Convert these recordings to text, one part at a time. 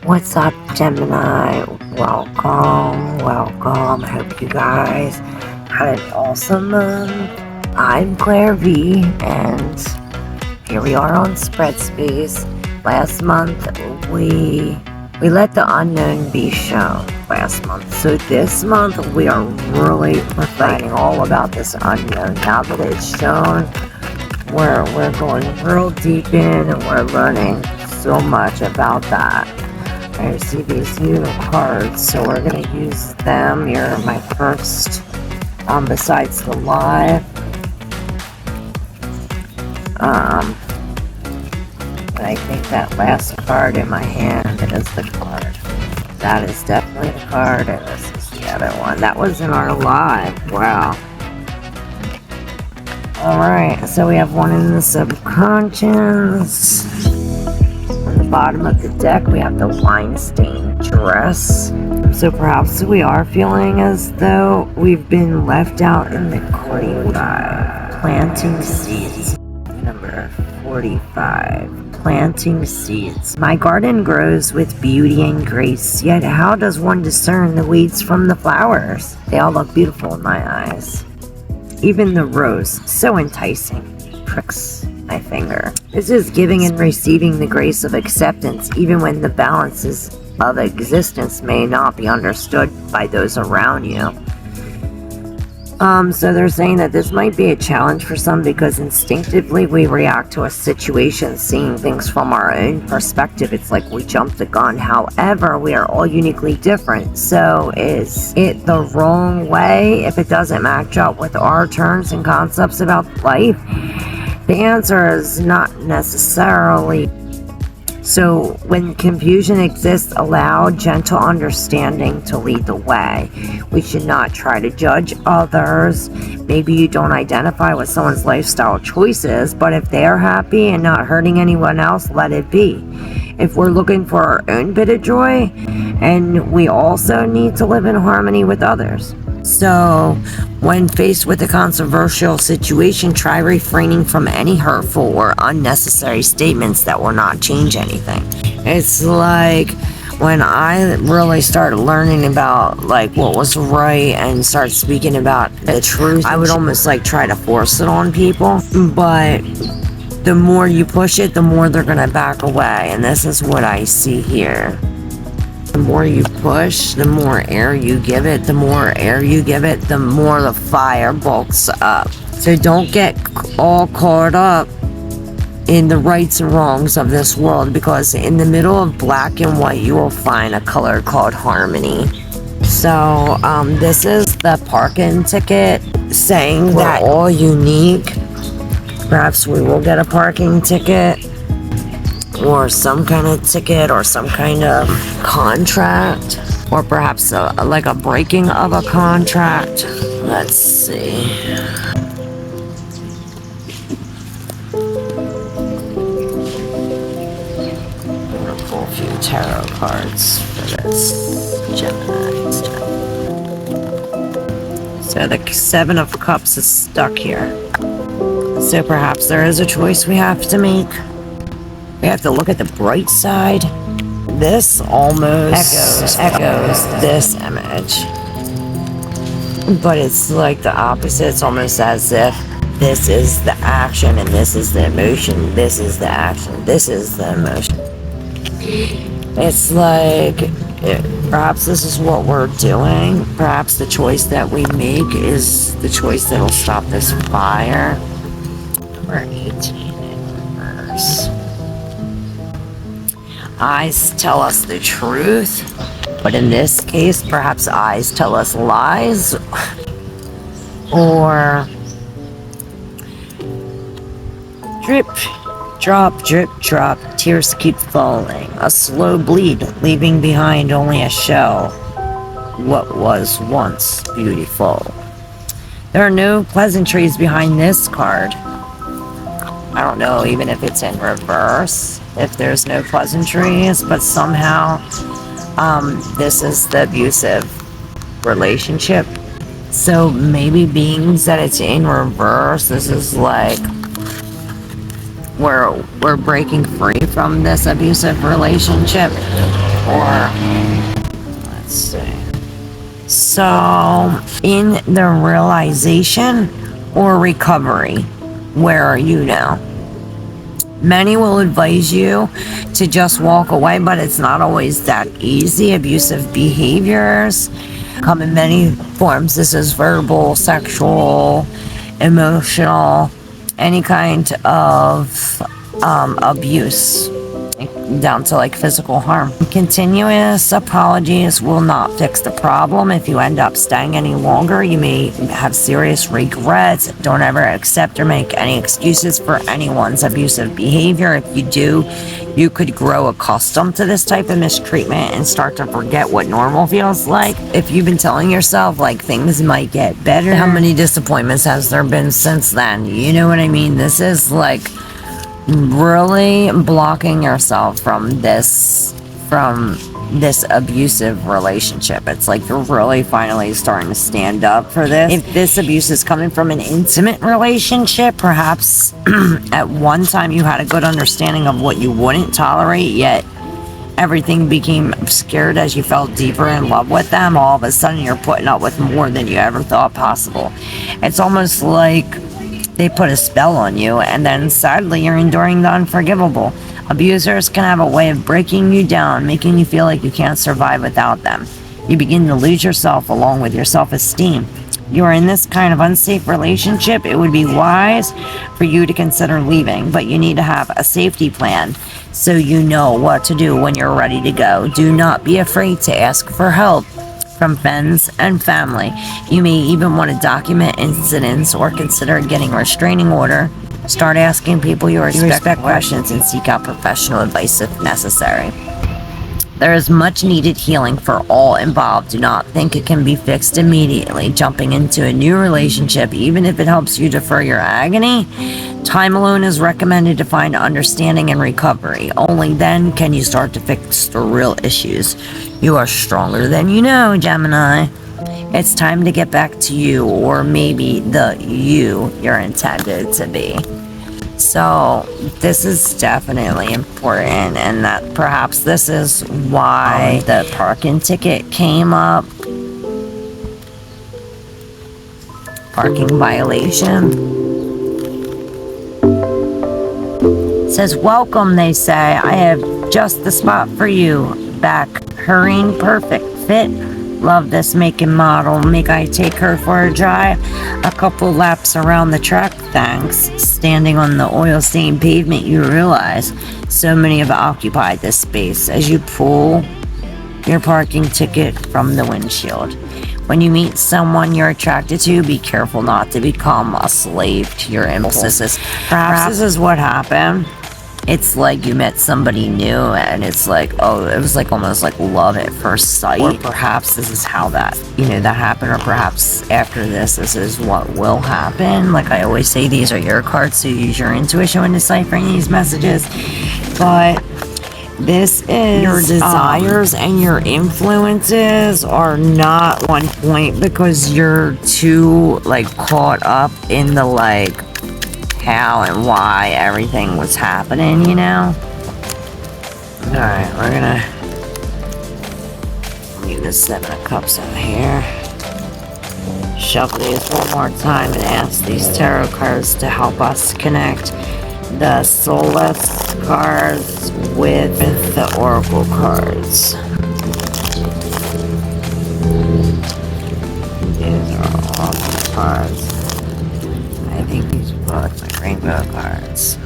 What's up, Gemini? Welcome. I hope you guys had an awesome month. I'm Claire V, and here we are on Spread Space. Last month, we let the unknown be shown last month. So this month, we are really providing all about this unknown. Now that it's shown, we're going real deep in, and we're learning so much about that. I received these new cards, so we're going to use them. You're my first, besides the live. But I think that last card in my hand is the card. That is definitely the card, and this is the other one. That was in our live. Wow. Alright, so we have one in the subconscious. On the bottom of the deck, we have the wine-stained dress. So perhaps we are feeling as though we've been left out in the courtyard. Planting seeds. Number 45. Planting seeds. My garden grows with beauty and grace, yet how does one discern the weeds from the flowers? They all look beautiful in my eyes. Even the rose, so enticing, pricks my finger. This is giving and receiving the grace of acceptance, even when the balances of existence may not be understood by those around you. So they're saying that this might be a challenge for some because instinctively we react to a situation seeing things from our own perspective. It's like we jumped the gun. However, we are all uniquely different. So is it the wrong way if it doesn't match up with our terms and concepts about life? The answer is not necessarily. So when confusion exists, allow gentle understanding to lead the way. We should not try to judge others. Maybe you don't identify with someone's lifestyle choices, but if they're happy and not hurting anyone else, let it be. If we're looking for our own bit of joy, and we also need to live in harmony with others. So, when faced with a controversial situation, try refraining from any hurtful or unnecessary statements that will not change anything. It's like when I really started learning about like what was right and start speaking about the truth, I would almost like try to force it on people. But the more you push it, the more they're gonna back away. And this is what I see here. The more you push, the more air you give it. The more air you give it, the more the fire bulks up. So don't get all caught up in the rights and wrongs of this world, because in the middle of black and white, you will find a color called harmony. So this is the parking ticket saying that we're all unique. Perhaps we will get a parking ticket, or some kind of ticket, or some kind of contract, or perhaps like a breaking of a contract. Let's see. I'm gonna pull a few tarot cards for this Gemini's turn. So the Seven of Cups is stuck here. So perhaps there is a choice we have to make. We have to look at the bright side. This almost echoes this image. But it's like the opposite. It's almost as if this is the action and this is the emotion. This is the action. This is the emotion. It's like, perhaps this is what we're doing. Perhaps the choice that we make is the choice that'll stop this fire. Number 18 in reverse. Eyes tell us the truth, but in this case, perhaps eyes tell us lies, or drip, drop, tears keep falling, a slow bleed, leaving behind only a shell, what was once beautiful. There are no pleasantries behind this card. I don't know even if it's in reverse, if there's no pleasantries, but somehow this is the abusive relationship. So maybe being that it's in reverse, this is like we're breaking free from this abusive relationship. or let's see. So, in the realization or recovery, where are you now? Many will advise you to just walk away, but it's not always that easy. Abusive behaviors come in many forms. This is verbal, sexual, emotional, any kind of abuse, down to like physical harm. Continuous apologies will not fix the problem. If you end up staying any longer, you may have serious regrets. Don't ever accept or make any excuses for anyone's abusive behavior. If you do, you could grow accustomed to this type of mistreatment and start to forget what normal feels like. If you've been telling yourself like things might get better, how many disappointments has there been since then? You know what I mean? This is like really blocking yourself from this abusive relationship. It's like you're really finally starting to stand up for this. If this abuse is coming from an intimate relationship, perhaps at one time you had a good understanding of what you wouldn't tolerate, yet everything became obscured as you fell deeper in love with them. All of a sudden you're putting up with more than you ever thought possible. It's almost like they put a spell on you, and then sadly you're enduring the unforgivable. Abusers can have a way of breaking you down, making you feel like you can't survive without them. You begin to lose yourself along with your self-esteem. You are in this kind of unsafe relationship. It would be wise for you to consider leaving, but you need to have a safety plan so you know what to do when you're ready to go. Do not be afraid to ask for help from friends and family. You may even want to document incidents or consider getting a restraining order. Start asking people you respect questions and seek out professional advice if necessary. There is much needed healing for all involved. Do not think it can be fixed immediately. Jumping into a new relationship, even if it helps you defer your agony, time alone is recommended to find understanding and recovery. Only then can you start to fix the real issues. You are stronger than you know, Gemini. It's time to get back to you, or maybe the you you're intended to be. So this is definitely important, and that perhaps this is why the parking ticket came up. Parking violation. It says, welcome, they say. I have just the spot for you. Back, hurrying, perfect fit. Love this make and model. Make I take her for a drive? A couple laps around the track, thanks. Standing on the oil-stained pavement, you realize so many have occupied this space as you pull your parking ticket from the windshield. When you meet someone you're attracted to, be careful not to become a slave to your impulses. Perhaps this is what happened. It's like you met somebody new and it's like, oh, it was like almost like love at first sight. Or perhaps this is how that happened. Or perhaps after this is what will happen. Like I always say, these are your cards, so use your intuition when deciphering these messages. But this is your desires and your influences are not on point because you're too like caught up in the like how and why everything was happening, you know? Alright, we're gonna leave the Seven of Cups out here. Shuffle these one more time and ask these tarot cards to help us connect the Soulless cards with the Oracle cards. These are all the cards. I think these are both my rainbow cards.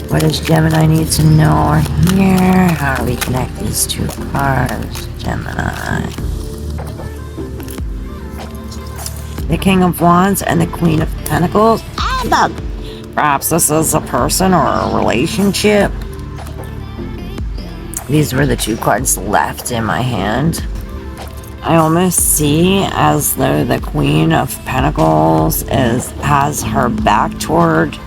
What does Gemini need to know here? How do we connect these two cards, Gemini? The King of Wands and the Queen of Pentacles. Perhaps this is a person or a relationship. These were the two cards left in my hand. I almost see as though the Queen of Pentacles has her back toward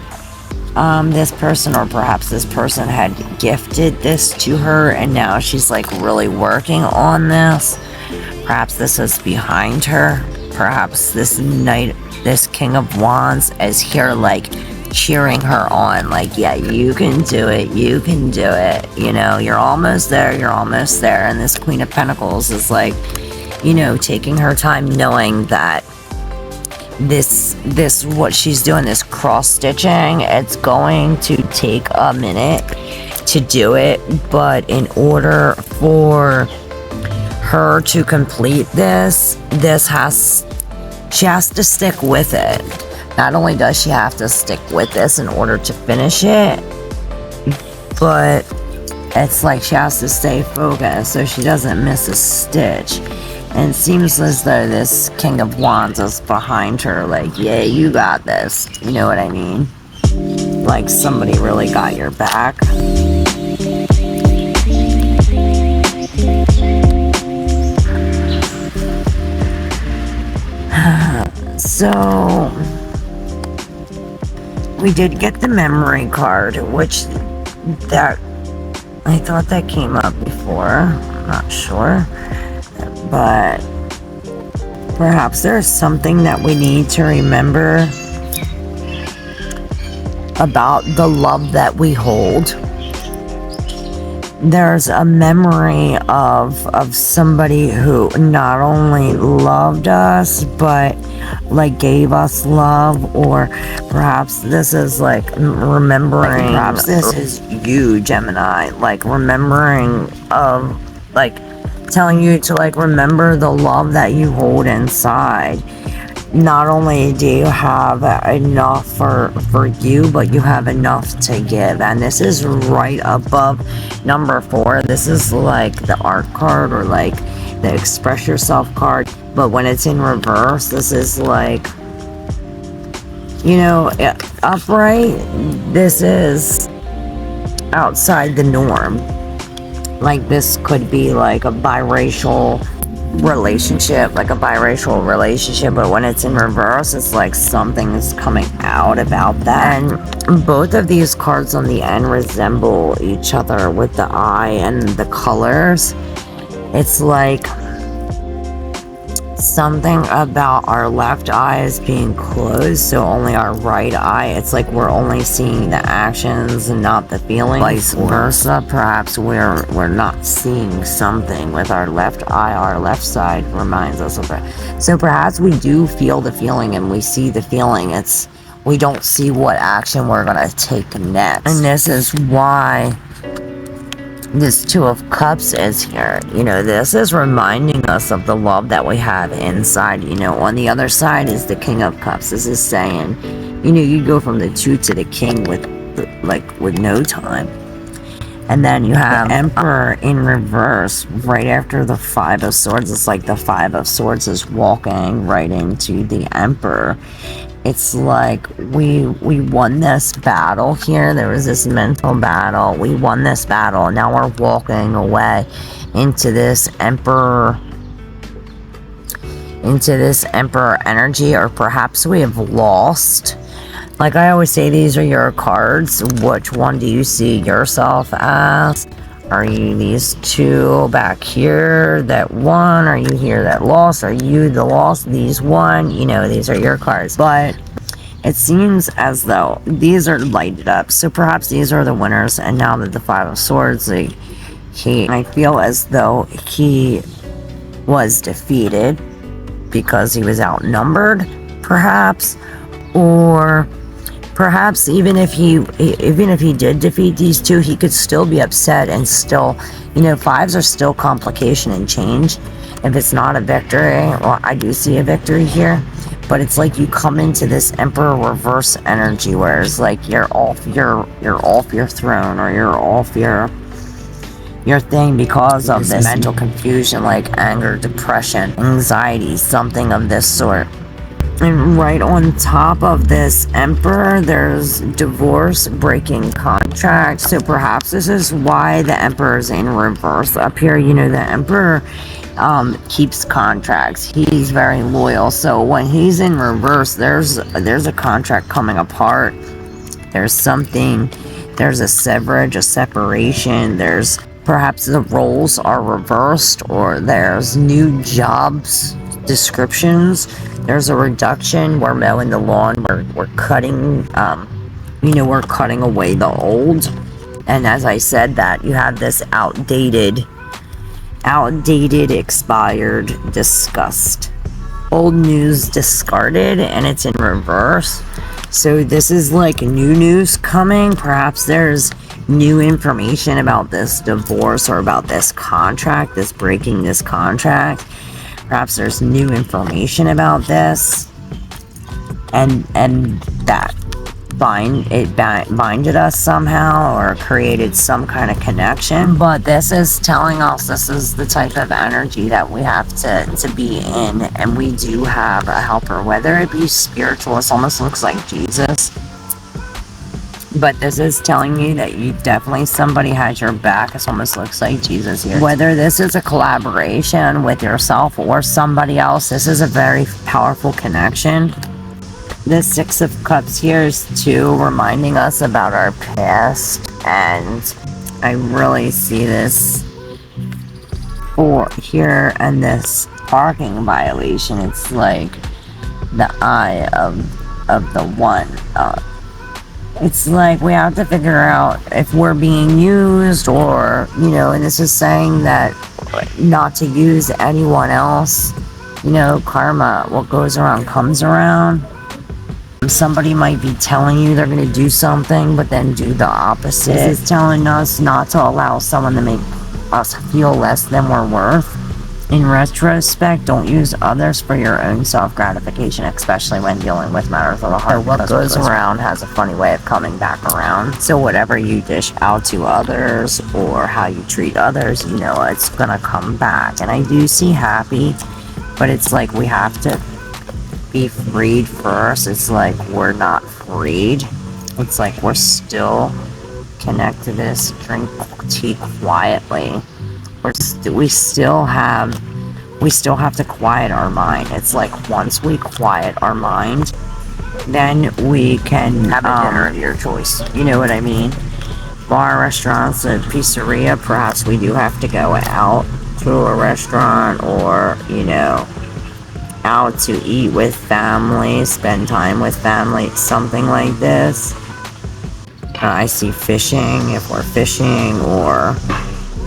this person, or perhaps this person had gifted this to her and now she's like really working on this. Perhaps this is behind her. Perhaps this King of Wands is here like cheering her on, like, yeah, you can do it, you can do it, you know, you're almost there, you're almost there. And this Queen of Pentacles is like, you know, taking her time, knowing that this what she's doing, this cross stitching, it's going to take a minute to do it, but in order for her to complete this, she has to stick with it. Not only does she have to stick with this in order to finish it, but it's like she has to stay focused so she doesn't miss a stitch. And it seems as though this King of Wands is behind her, like, yeah, you got this. You know what I mean? Like somebody really got your back. So we did get the memory card, which that I thought that came up before. I'm not sure. But perhaps there's something that we need to remember about the love that we hold. There's a memory of somebody who not only loved us, but like gave us love. Or perhaps this is like remembering, perhaps this is you, Gemini, like remembering of, like, telling you to like remember the love that you hold inside. Not only do you have enough for you, but you have enough to give. And this is right above number 4. This is like the art card, or like the express yourself card, but when it's in reverse, this is like, you know, upright, this is outside the norm. Like this could be like a biracial relationship, but when it's in reverse, it's like something is coming out about that. And both of these cards on the end resemble each other with the eye and the colors. It's like something about our left eye is being closed, so only our right eye, it's like we're only seeing the actions and not the feelings. Vice versa, perhaps we're not seeing something with our left eye. Our left side reminds us of it. So perhaps we do feel the feeling and we see the feeling. It's, we don't see what action we're gonna take next. And this is why this Two of Cups is here. You know, this is reminding us of the love that we have inside. You know, on the other side is the King of Cups. This is saying, you know, you go from the 2 to the King with no time. And then you have the Emperor in reverse right after the 5 of Swords. It's like the 5 of Swords is walking right into the Emperor. It's like we won this battle here. There was this mental battle. We won this battle. Now we're walking away into this Emperor energy, or perhaps we have lost. Like I always say, these are your cards. Which one do you see yourself as? Are you these two back here that won? Are you here that lost? Are you the lost? These won? You know, these are your cards. But it seems as though these are lighted up. So perhaps these are the winners. And now that the 5 of Swords, I feel as though he was defeated because he was outnumbered, perhaps. Or perhaps even if he did defeat these two, he could still be upset and still, you know, 5s are still complication and change. If it's not a victory, well, I do see a victory here, but it's like you come into this Emperor reverse energy where it's like you're off your throne, or you're off your thing because of this mental confusion, like anger, depression, anxiety, something of this sort. And right on top of this Emperor, there's divorce, breaking contract. So perhaps this is why the Emperor is in reverse up here. You know, the Emperor keeps contracts. He's very loyal. So when he's in reverse, there's a contract coming apart. There's something, there's a severage, a separation. There's perhaps the roles are reversed, or there's new jobs descriptions. There's a reduction. We're mowing the lawn. We're cutting we're cutting away the old. And as I said that, you have this outdated, expired disgust. Old news discarded, and it's in reverse. So this is like new news coming. Perhaps there's new information about this divorce or about this contract, breaking this contract. Perhaps there's new information about this, and that binded us somehow or created some kind of connection. But this is telling us this is the type of energy that we have to be in, and we do have a helper, whether it be spiritual. It almost looks like Jesus, but this is telling you that you definitely, somebody has your back. It almost looks like Jesus here. Whether this is a collaboration with yourself or somebody else, this is a very powerful connection. The Six of Cups here is too reminding us about our past, and I really see this for here and this parking violation. It's like the eye of the one. It's like we have to figure out if we're being used, or and this is saying that not to use anyone else. Karma, what goes around comes around. Somebody might be telling you they're going to do something, but then do the opposite. This is telling us not to allow someone to make us feel less than we're worth. In retrospect, don't use others for your own self-gratification, especially when dealing with matters of the heart. What goes around has a funny way of coming back around. So whatever you dish out to others, or how you treat others, it's going to come back. And I do see happy, but it's like we have to be freed first. It's like we're not freed. It's like we're still connected to this. Drink tea quietly. We still have to quiet our mind. It's like once we quiet our mind, then we can have a dinner of your choice. You know what I mean? Bar, restaurants, a pizzeria. Perhaps we do have to go out to a restaurant, or out to eat with family, spend time with family, something like this. I see fishing, if we're fishing, or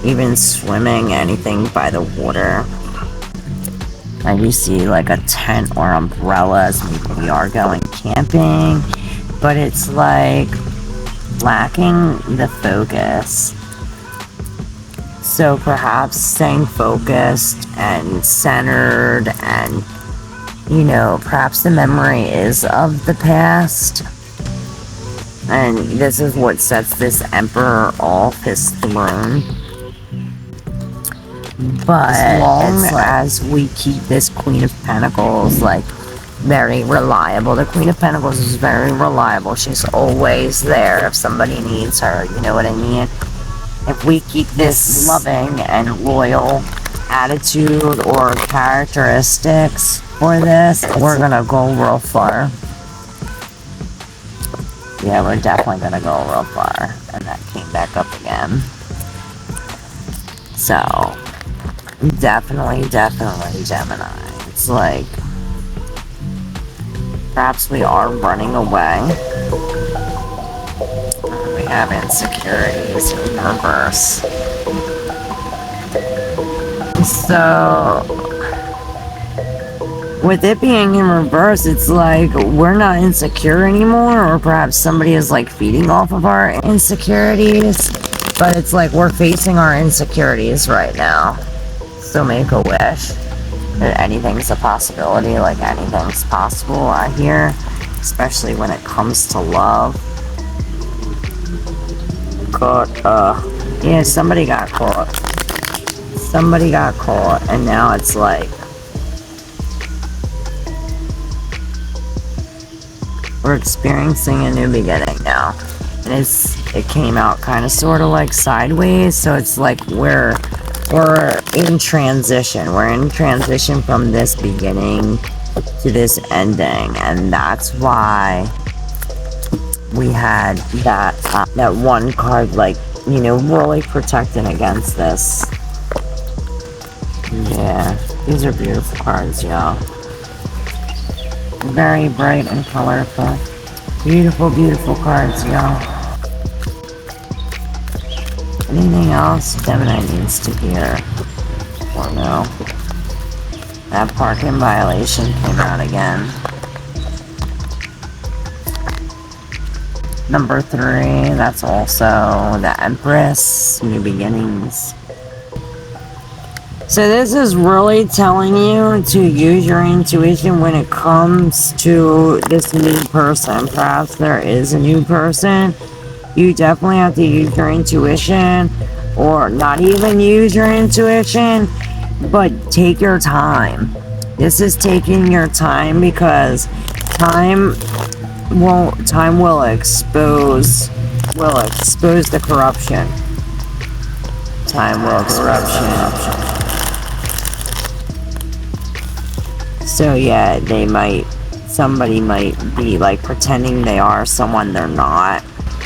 even swimming, anything by the water. I do see like a tent or umbrellas. Maybe we are going camping, but it's like lacking the focus. So perhaps staying focused and centered, and perhaps the memory is of the past, and this is what sets this emperor off his throne. But as long as we keep this Queen of Pentacles very reliable, the Queen of Pentacles is very reliable. She's always there if somebody needs her, you know what I mean? If we keep this loving and loyal attitude or characteristics for this, we're gonna go real far. Yeah, we're definitely gonna go real far. And that came back up again. So, definitely Gemini. It's like perhaps we are running away. We have insecurities in reverse. So, with it being in reverse, it's like we're not insecure anymore, or perhaps somebody is feeding off of our insecurities, but it's like we're facing our insecurities right now. So make a wish that anything's a possibility, anything's possible out here, especially when it comes to love. Yeah, somebody got caught. Somebody got caught, and now it's like we're experiencing a new beginning now. And it came out kind of sort of sideways, so it's like we're in transition. We're in transition from this beginning to this ending, and that's why we had that one card really protecting against this. Yeah, these are beautiful cards, y'all. Very bright and colorful. Beautiful, beautiful cards, y'all. Anything else Gemini needs to hear? Or no? That parking violation came out again. Number 3, that's also the Empress, new beginnings. So this is really telling you to use your intuition when it comes to this new person. Perhaps there is a new person. You definitely have to use your intuition, or not even use your intuition, but take your time. This is taking your time because time will expose the corruption. Time will corruption. So yeah, somebody might be like pretending they are someone they're not,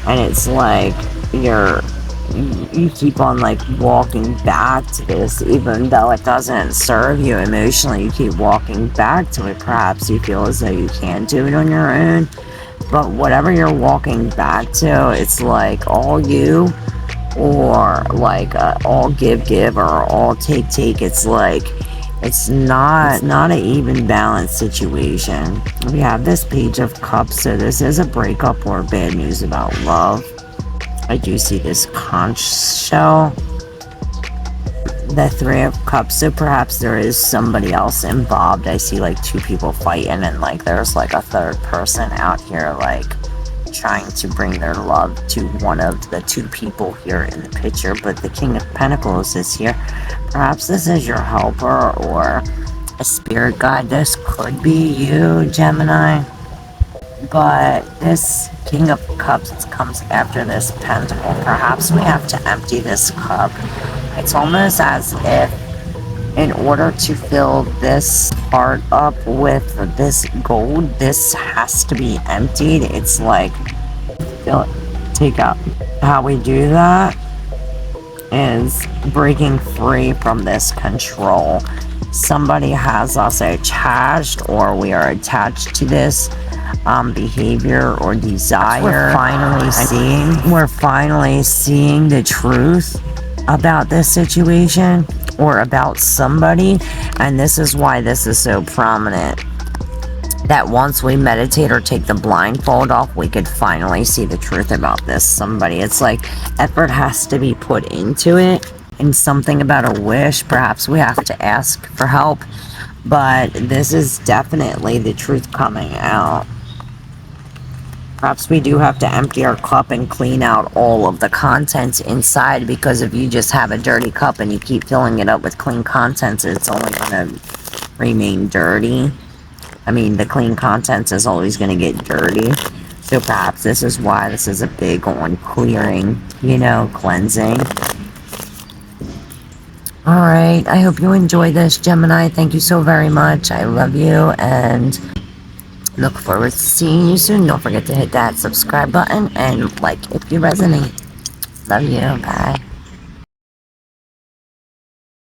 and it's like you keep on like walking back to this, even though it doesn't serve you emotionally. You keep walking back to it. Perhaps you feel as though you can't do it on your own, but whatever you're walking back to, it's like all you, or like all give, or all take. It's like it's not an even balanced situation. We have this Page of Cups, so this is a breakup or bad news about love. I do see this conch shell, the 3 of Cups, so perhaps there is somebody else involved. I see like 2 people fighting, and like there's like a third person out here like trying to bring their love to one of the 2 people here in the picture. But the King of Pentacles is here. Perhaps this is your helper or a spirit guide. This could be you, Gemini. But this King of Cups comes after this Pentacle. Perhaps we have to empty this cup. It's almost as if in order to fill this heart up with this gold, this has to be emptied. It's like, take out. How we do that is breaking free from this control. Somebody has us attached, or we are attached to this behavior or desire. We're finally seeing the truth about this situation or about somebody, and this is why this is so prominent, that once we meditate or take the blindfold off, we could finally see the truth about this somebody. It's like effort has to be put into it, and something about a wish. Perhaps we have to ask for help, but this is definitely the truth coming out. Perhaps we do have to empty our cup and clean out all of the contents inside, because if you just have a dirty cup and you keep filling it up with clean contents, it's only going to remain dirty. I mean, the clean contents is always going to get dirty. So perhaps this is why this is a big on clearing, cleansing. Alright, I hope you enjoy this, Gemini. Thank you so very much. I love you, and look forward to seeing you soon. Don't forget to hit that subscribe button and like if you resonate. Love you. Bye.